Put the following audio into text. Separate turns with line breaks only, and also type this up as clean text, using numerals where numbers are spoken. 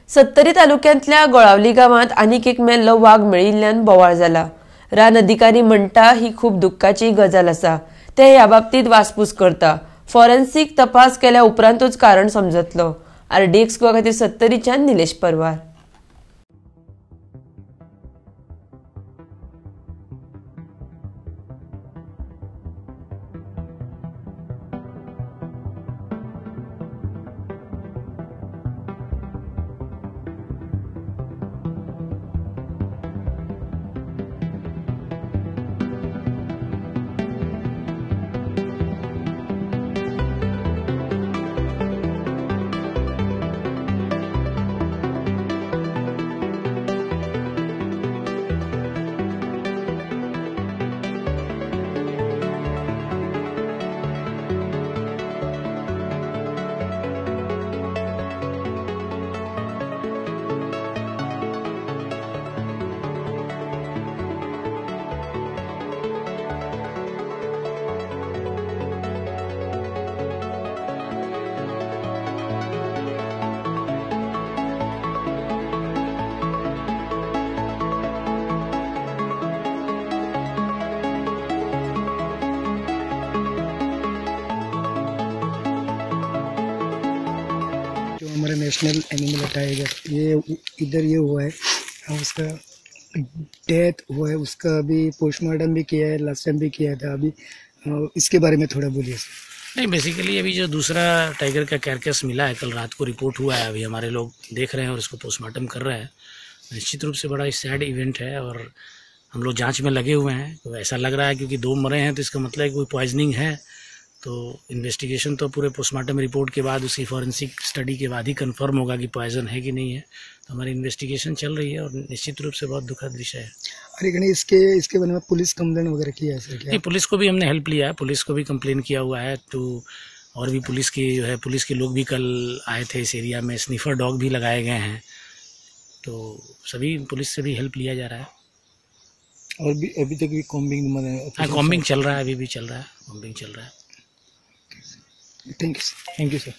सत्तरी तालुक्यांतल्या गोळावली गावात आनीक एक मेल्लो वाघ मेळिल्ल्यान बोवाळ जाला। रान अधिकारी म्हणटा ही खूब दुख्खाची गजाल आसा। ते ह्या बाबतीत वासपूस करता। फॉरेन्सिक तपास केल्या उपरांतूच कारण समजतलो। RDX गोवा खातीर सत्तरीच्यान निलेश परवार।
हमारा नेशनल एनिमल टाइगर ये इधर ये हुआ है, उसका डेथ हुआ है, उसका अभी पोस्टमार्टम भी किया है, लास्ट टाइम भी किया था। अभी इसके बारे में थोड़ा बोलिए।
नहीं, बेसिकली अभी जो दूसरा टाइगर का कैरकेस मिला है, कल रात को रिपोर्ट हुआ है, अभी हमारे लोग देख रहे हैं और इसको पोस्टमार्टम कर रहे हैं। निश्चित रूप से बड़ा सैड इवेंट है और हम लोग जांच में लगे हुए हैं। तो ऐसा लग रहा है क्योंकि 2 मरे हैं तो इसका मतलब है कोई पॉइजनिंग है। तो इन्वेस्टिगेशन तो पूरे पोस्टमार्टम रिपोर्ट के बाद, उसकी फॉरेंसिक स्टडी के बाद ही कंफर्म होगा कि पॉइजन है कि नहीं है। तो हमारी इन्वेस्टिगेशन चल रही है और निश्चित रूप से बहुत दुखद विषय है।
अरे गणेश, इसके बारे में पुलिस कंप्लेन वगैरह किया है सर? क्या
पुलिस को भी हमने हेल्प लिया है, पुलिस को भी कंप्लेन किया हुआ है। तो और भी पुलिस की जो है, पुलिस के लोग भी कल आए थे इस एरिया में, स्निफर डॉग भी लगाए गए हैं। तो सभी पुलिस से भी हेल्प लिया जा रहा है।
और भी अभी तक भी कॉम्बिंग
कॉम्बिंग चल रहा है, अभी भी चल रहा है, कॉम्बिंग चल रहा है।
Thank you sir.